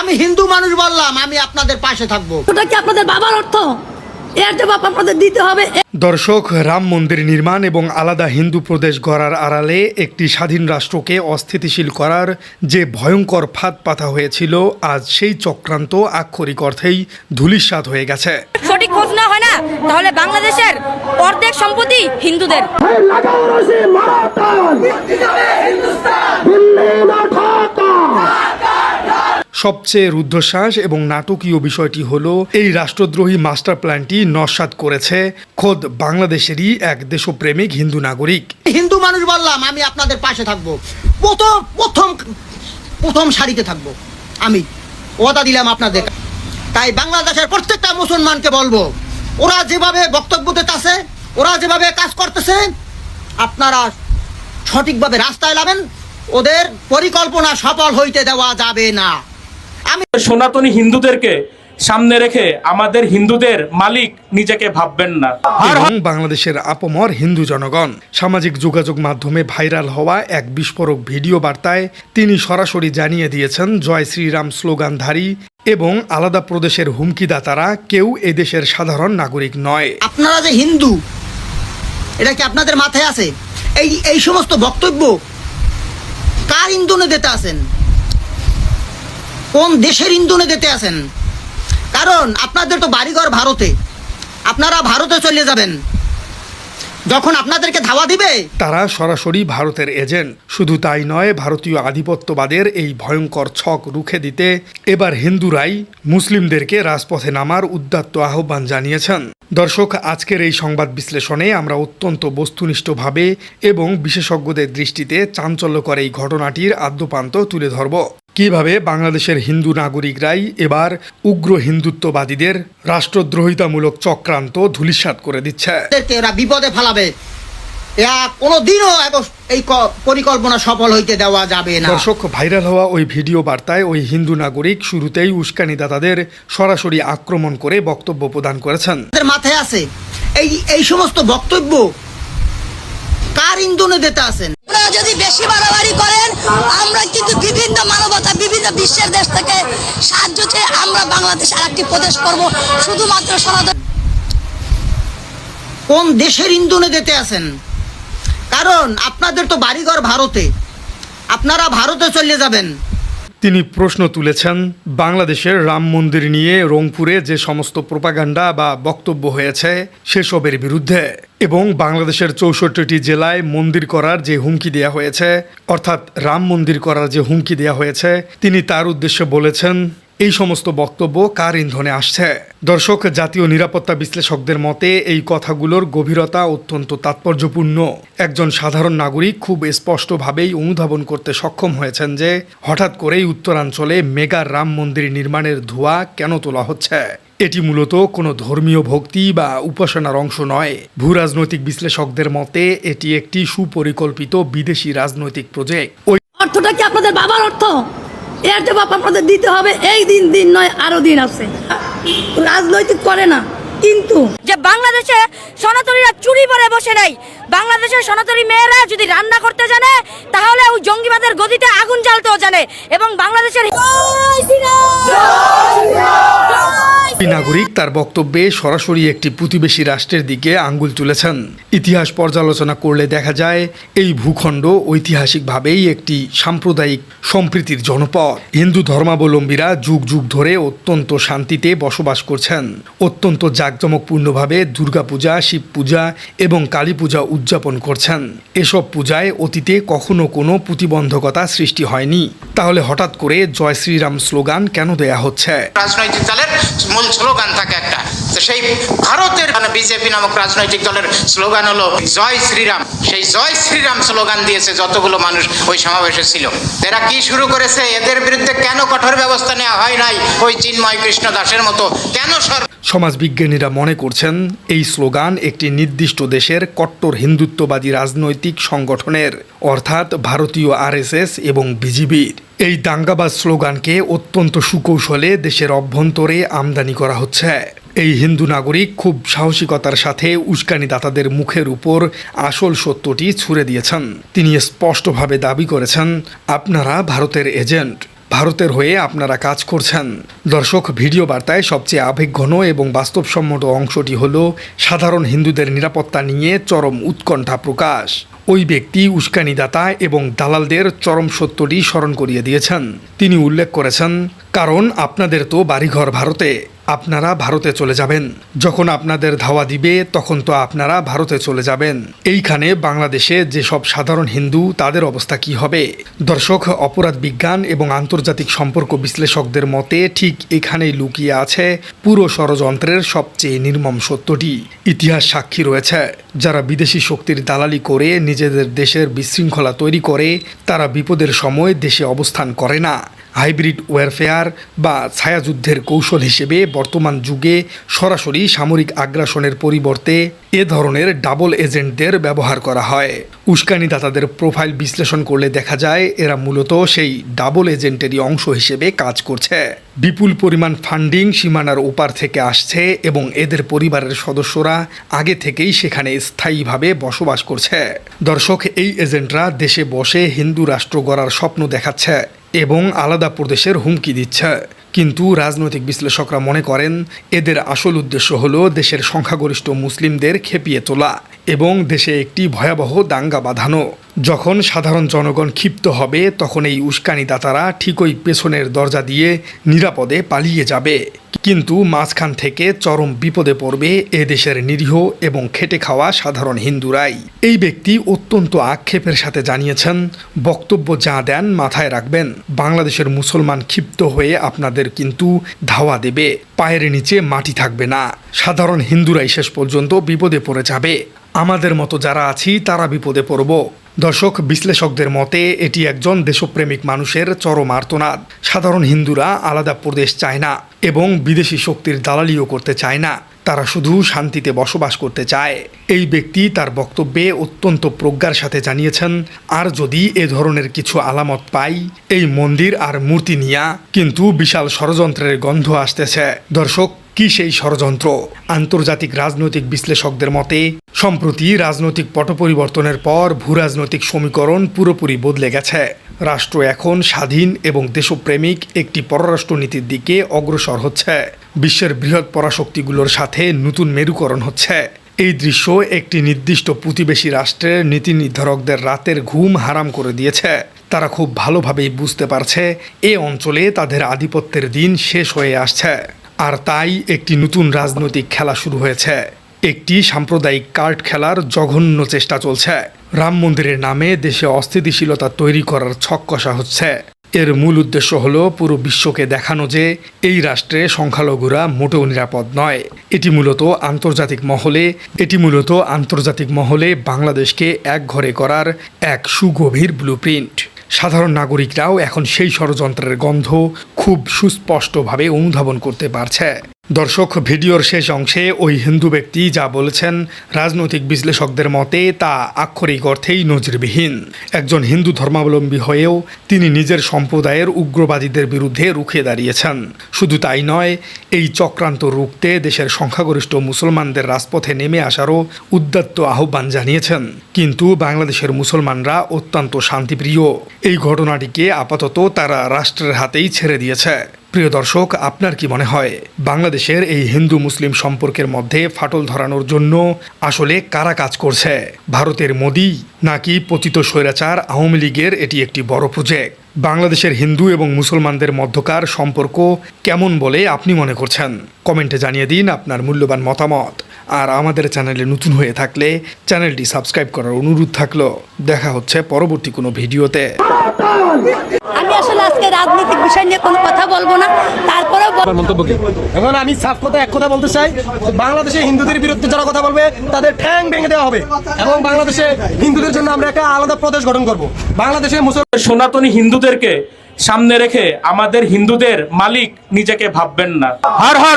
আমি হিন্দু মানুষ বললাম, আমি আপনাদের পাশে থাকবো। ওটা কি আপনাদের বাবার অর্থ? এর জবাব আপনাদের দিতে হবে। দর্শক, রাম মন্দির নির্মাণ এবং আলাদা হিন্দু প্রদেশ গড়ার আড়ালে একটি স্বাধীন রাষ্ট্রকে অস্থিতিশীল করার যে ভয়ঙ্কর ফাঁদ পাতা হয়েছিল, আজ সেই চক্রান্ত আক্ষরিক অর্থেই ধূলিসাৎ হয়ে গেছে। সঠিক খোঁজ না হয় না, তাহলে বাংলাদেশের অর্ধেক সম্পত্তি হিন্দুদের। সবচেয়ে রুদ্ধশ্বাস এবং নাটকীয় বিষয়টি হলো, এই রাষ্ট্রদ্রোহী মাস্টার প্ল্যানটি নস্যাৎ করেছে খোদ বাংলাদেশেরই এক দেশপ্রেমিক হিন্দু নাগরিক। হিন্দু মানুষ বললাম, আমি আপনাদের পাশে থাকবো, প্রথম সারিতে থাকবো, আমি ওয়াদা দিলাম আপনাদের। তাই বাংলাদেশের প্রত্যেকটা মুসলমানকে বলবো, ওরা যেভাবে বক্তব্য দিতেছে, ওরা যেভাবে কাজ করতেছে, আপনারা সঠিকভাবে রাস্তায় নামেন, ওদের পরিকল্পনা সফল হইতে দেওয়া যাবে না। সনাতনী হিন্দুদেরকে সামনে রেখে আমাদের হিন্দুদের মালিক নিজেকে ভাববেন না। এবং বাংলাদেশের আপমর হিন্দু জনগণ সামাজিক যোগাযোগ মাধ্যমে ভাইরাল হওয়া এক বিস্ফোরক ভিডিও বার্তায় তিনি সরাসরি জানিয়ে দিয়েছেন, জয় শ্রীরাম স্লোগানধারী এবং আলাদা প্রদেশের হুমকিদাতারা কেউ এদেশের সাধারণ নাগরিক নয়। আপনারা যে হিন্দু, এটা কি আপনাদের মাথায় আছে? এই সমস্ত বক্তব্য কার ইন্ধনে দিতে আছেন? কোন দেশের ইন্ধনে দিতে আছেন? কারণ আপনাদের তো বাড়িঘর ভারতে, আপনারা ভারতে চলে যাবেন, যখন আপনাদেরকে ধাওয়া দিবে তারা সরাসরি ভারতের এজেন্ট। শুধু তাই নয়, ভারতীয় আধিপত্যবাদের এই ভয়ঙ্কর ছক রুখে দিতে এবার হিন্দুরাই মুসলিমদেরকে রাজপথে নামার উদ্যত আহ্বান জানিয়েছেন। দর্শক, আজকের এই সংবাদ বিশ্লেষণে আমরা অত্যন্ত বস্তুনিষ্ঠভাবে এবং বিশেষজ্ঞদের দৃষ্টিতে চাঞ্চল্যকর এই ঘটনাটির আদ্যপান্ত তুলে ধরব। কিভাবে বাংলাদেশের হিন্দু নাগরিকরাই এবার উগ্র হিন্দুত্ববাদীদের রাষ্ট্রদ্রোহিতামূলক চক্রান্ত ধূলিসাৎ করে দিচ্ছে। এরা বিপদে ফেলাবে, কোনোদিনও এই পরিকল্পনা সফল হইতে দেওয়া যাবে না। দর্শক, ভাইরাল হওয়া ওই ভিডিও বার্তায় ওই হিন্দু নাগরিক শুরুতেই উস্কানিদাতাদের সরাসরি আক্রমণ করে বক্তব্য প্রদান করেছেন। মাথায় আছে এই সমস্ত বক্তব্য কার ইন্ধনে দিতে আছেন? আপনারা যদি বেশি বাড়াবাড়ি করেন, আমরা কিন্তু বিভিন্ন মানবতা, বিভিন্ন বিশ্বের দেশ থেকে সাহায্য চেয়ে আমরা বাংলাদেশ আরেকটি প্রদেশ করব, শুধুমাত্র সনাতন। কোন দেশের ইন্ধনে দিতে আছেন? কারণ আপনাদের তো বাড়িঘর ভারতে, আপনারা ভারতে চলে যাবেন। তিনি প্রশ্ন তুলেছেন, বাংলাদেশের রাম মন্দির নিয়ে রংপুরে যে সমস্ত প্রোপাগান্ডা বা বক্তব্য হয়েছে সেসবের বিরুদ্ধে, এবং বাংলাদেশের 64টি জেলায় মন্দির করার যে হুমকি দেওয়া হয়েছে, অর্থাৎ রাম মন্দির করার যে হুমকি দেওয়া হয়েছে, তিনি তার উদ্দেশ্যে বলেছেন, এই সমস্ত বক্তব্য কার ইন্ধনে আসছে। দর্শক, জাতীয় নিরাপত্তা বিশ্লেষকদের মতে এই কথাগুলোর গভীরতা অত্যন্ত তাৎপর্যপূর্ণ। একজন সাধারণ নাগরিক খুব স্পষ্টভাবেই অনুধাবন করতে সক্ষম হয়েছেন যে হঠাৎ করেই উত্তরাঞ্চলে মেগা রাম মন্দির নির্মাণের ধোঁয়া কেন তোলা হচ্ছে। এটি মূলত কোনো ধর্মীয় ভক্তি বা উপাসনার অংশ নয়। ভূ রাজনৈতিক বিশ্লেষকদের মতে এটি একটি সুপরিকল্পিত বিদেশি রাজনৈতিক প্রজেক্ট। ওই অর্থটা কি আপনাদের বাবার অর্থ? এর জবাব আপনাদের দিতে হবে। এই দিন নয়, আরো দিন আছে। রাজনৈতিক করে না, কিন্তু যে বাংলাদেশে সনাতনীরা চুরি পরে বসে নাই, বাংলাদেশের সনাতনী মেয়েরা যদি রান্না করতে জানে, তাহলে ওই জঙ্গিবাদের গদিতে আগুন জ্বালতেও জানে। এবং বাংলাদেশের নাগরিক তার বক্তব্যে সরাসরি একটি প্রতিবেশী রাষ্ট্রের দিকে আঙ্গুল তুলেছেন। ইতিহাস পর্যালোচনা করলে দেখা যায়, এই ভূখণ্ড ঐতিহাসিকভাবেই একটি সাম্প্রদায়িক সম্প্রীতির জনপদ। হিন্দু ধর্মাবলম্বীরা যুগ যুগ ধরে অত্যন্ত শান্তিতে বসবাস করছেন। অত্যন্ত জাঁকজমকপূর্ণভাবে দুর্গাপূজা, শিব পূজা এবং কালী পূজা উদযাপন করছেন। এসব পূজায় অতীতে কখনো কোনো প্রতিবন্ধকতা সৃষ্টি হয়নি। তাহলে হঠাৎ করে জয় শ্রীরাম স্লোগান কেন দেয়া হচ্ছে? রাজনৈতিক দলের মূল স্লোগান থাকে একটা, তো সেই ভারতের বিজেপি নামক রাজনৈতিক দলের স্লোগান হলো জয় শ্রীরাম। সেই জয় শ্রীরাম স্লোগান দিয়েছে যতগুলো মানুষ ওই সমাবেশে ছিল। এরা কি শুরু করেছে? এদের বিরুদ্ধে কেন কঠোর ব্যবস্থা নেওয়া হয় নাই ওই চিন্ময় কৃষ্ণ দাসের মতো? কেন সমাজবিজ্ঞানীরা মনে করছেন, এই স্লোগান একটি নির্দিষ্ট দেশের কট্টর হিন্দুত্ববাদী রাজনৈতিক সংগঠনের, অর্থাৎ ভারতীয় RSS এবং বিজিবির। এই দাঙ্গাবাজ স্লোগানকে অত্যন্ত সুকৌশলে দেশের অভ্যন্তরে আমদানি করা হচ্ছে। এই হিন্দু নাগরিক খুব সাহসিকতার সাথে উস্কানিদাতাদের মুখের উপর আসল সত্যটি ছুড়ে দিয়েছেন। তিনি স্পষ্টভাবে দাবি করেছেন, আপনারা ভারতের এজেন্ট। ভারতের হয়ে আপনারা কাজ করছেন। দর্শক, ভিডিও বার্তায় সবচেয়ে আবেগঘন এবং বাস্তবসম্মত অংশটি হল সাধারণ হিন্দুদের নিরাপত্তা নিয়ে চরম উৎকণ্ঠা প্রকাশ। ওই ব্যক্তি উস্কানিদাতা এবং দালালদের চরম সত্যটি স্মরণ করিয়ে দিয়েছেন। তিনি উল্লেখ করেছেন, কারণ আপনাদের তো বাড়িঘর ভারতে, আপনারা ভারতে চলে যাবেন। যখন আপনাদের ধাওয়া দিবে তখন তো আপনারা ভারতে চলে যাবেন। এইখানে বাংলাদেশে যেসব সাধারণ হিন্দু, তাদের অবস্থা কি হবে? দর্শক, অপরাধ বিজ্ঞান এবং আন্তর্জাতিক সম্পর্ক বিশ্লেষকদের মতে ঠিক এখানেই লুকিয়ে আছে পুরো ষড়যন্ত্রের সবচেয়ে নির্মম সত্যটি। ইতিহাস সাক্ষী রয়েছে, যারা বিদেশি শক্তির দালালি করে নিজেদের দেশের বিশৃঙ্খলা তৈরি করে, তারা বিপদের সময় দেশে অবস্থান করে না। হাইব্রিড ওয়ারফেয়ার বা ছায়াযুদ্ধের কৌশল হিসেবে বর্তমান যুগে সরাসরি সামরিক আগ্রাসনের পরিবর্তে এ ধরনের ডাবল এজেন্টদের ব্যবহার করা হয়। উস্কানিদাতাদের প্রোফাইল বিশ্লেষণ করলে দেখা যায় এরা মূলত সেই ডাবল এজেন্টেরই অংশ হিসেবে কাজ করছে। বিপুল পরিমাণ ফান্ডিং সীমানার ওপার থেকে আসছে এবং এদের পরিবারের সদস্যরা আগে থেকেই সেখানে স্থায়ীভাবে বসবাস করছে। দর্শক, এই এজেন্টরা দেশে বসে হিন্দু রাষ্ট্র গড়ার স্বপ্ন দেখাচ্ছে এবং আলাদা প্রদেশের হুমকি দিচ্ছে। কিন্তু রাজনৈতিক বিশ্লেষকরা মনে করেন এদের আসল উদ্দেশ্য হলো দেশের সংখ্যাগরিষ্ঠ মুসলিমদের খেপিয়ে তোলা এবং দেশে একটি ভয়াবহ দাঙ্গা বাঁধানো। যখন সাধারণ জনগণ ক্ষিপ্ত হবে তখন এই উস্কানিদাতারা ঠিকই পেছনের দরজা দিয়ে নিরাপদে পালিয়ে যাবে। কিন্তু মাঝখান থেকে চরম বিপদে পড়বে এ দেশের নিরীহ এবং খেটে খাওয়া সাধারণ হিন্দুরাই। এই ব্যক্তি অত্যন্ত আক্ষেপের সাথে জানিয়েছেন, বক্তব্য যা দেন মাথায় রাখবেন, বাংলাদেশের মুসলমান ক্ষিপ্ত হয়ে আপনাদের কিন্তু ধাওয়া দেবে, পায়ের নিচে মাটি থাকবে না। সাধারণ হিন্দুরাই শেষ পর্যন্ত বিপদে পড়ে যাবে। আমাদের মতো যারা আছি তারা বিপদে পড়ব। দর্শক, বিশ্লেষকদের মতে এটি একজন দেশপ্রেমিক মানুষের চরম আর্তনাদ। সাধারণ হিন্দুরা আলাদা প্রদেশ চায় না এবং বিদেশি শক্তির দালালিও করতে চায় না, তারা শুধু শান্তিতে বসবাস করতে চায়। এই ব্যক্তি তার বক্তব্যে অত্যন্ত প্রজ্ঞার সাথে জানিয়েছেন, আর যদি এ ধরনের কিছু আলামত পাই, এই মন্দির আর মূর্তি নিয়া কিন্তু বিশাল ষড়যন্ত্রের গন্ধ আসতেছে। দর্শক, কি সেই ষড়যন্ত্র? আন্তর্জাতিক রাজনৈতিক বিশ্লেষকদের মতে সম্প্রতি রাজনৈতিক পট পরিবর্তনের পর ভূরাজনৈতিক সমীকরণ পুরোপুরি বদলে গেছে। রাষ্ট্র এখন স্বাধীন এবং দেশপ্রেমিক একটি পররাষ্ট্রনীতির দিকে অগ্রসর হচ্ছে। বিশ্বের বৃহৎ পরাশক্তিগুলোর সাথে নতুন মেরুকরণ হচ্ছে। এই দৃশ্য একটি নির্দিষ্ট প্রতিবেশী রাষ্ট্রের নীতি নির্ধারকদের রাতের ঘুম হারাম করে দিয়েছে। তারা খুব ভালোভাবেই বুঝতে পারছে এ অঞ্চলে তাদের আধিপত্যের দিন শেষ হয়ে আসছে, আর তাই একটি নতুন রাজনৈতিক খেলা শুরু হয়েছে। একটি সাম্প্রদায়িক কার্ড খেলার জঘন্য চেষ্টা চলছে। রাম মন্দিরের নামে দেশে অস্থিতিশীলতা তৈরি করার ছক কষা হচ্ছে। এর মূল উদ্দেশ্য হলো পুরো বিশ্বকে দেখানো যে এই রাষ্ট্রে সংখ্যালঘুরা মোটেও নিরাপদ নয়। এটি মূলত আন্তর্জাতিক মহলে বাংলাদেশকে একঘরে করার এক সুগভীর ব্লুপ্রিন্ট। সাধারণ নাগরিকরাও এখন সেই ষড়যন্ত্রের গন্ধ খুব সুস্পষ্টভাবে অনুধাবন করতে পারছে। দর্শক, ভিডিওর শেষ অংশে ওই হিন্দু ব্যক্তি যা বলেছেন রাজনৈতিক বিশ্লেষকদের মতে তা আক্ষরিক অর্থেই নজিরবিহীন। একজন হিন্দু ধর্মাবলম্বী হয়েও তিনি নিজের সম্প্রদায়ের উগ্রবাদীদের বিরুদ্ধে রুখে দাঁড়িয়েছেন। শুধু তাই নয়, এই চক্রান্ত রুখতে দেশের সংখ্যাগরিষ্ঠ মুসলমানদের রাজপথে নেমে আসারও উদ্যত্ত আহ্বান জানিয়েছেন। কিন্তু বাংলাদেশের মুসলমানরা অত্যন্ত শান্তিপ্রিয়। এই ঘটনাটিকে আপাতত তারা রাষ্ট্রের হাতেই ছেড়ে দিয়েছে। প্রিয় দর্শক, আপনার কি মনে হয় বাংলাদেশের এই হিন্দু মুসলিম সম্পর্কের মধ্যে ফাটল ধরানোর জন্য আসলে কারা কাজ করছে? ভারতের মোদি নাকি পতিত স্বৈরাচার আওয়ামী লীগের এটি একটি বড় প্রজেক্ট? বাংলাদেশের হিন্দু এবং মুসলমানদের মধ্যকার সম্পর্ক কেমন বলে আপনি মনে করছেন? কমেন্টে জানিয়ে দিন আপনার মূল্যবান মতামত। আর আমাদের চ্যানেলে নতুন হয়ে থাকলে চ্যানেলটি সাবস্ক্রাইব করার অনুরোধ থাকলো। দেখা হচ্ছে পরবর্তী কোনো ভিডিওতে। আমি আসলে আজকে রাজনৈতিক বিষয় নিয়ে কোনো কথা বলবো না, তারপরেও এখন আমি সাফ কথা এক কথা বলতে চাই, বাংলাদেশে হিন্দুদের বিরুদ্ধে যারা কথা বলবে তাদের ঠ্যাং ভেঙে দেওয়া হবে এবং বাংলাদেশে হিন্দুদের জন্য আমরা একটা আলাদা প্রদেশ গঠন করব। বাংলাদেশে সনাতনী হিন্দুদেরকে সামনে রেখে আমাদের হিন্দুদের মালিক নিজেকে ভাববেন না। হর হর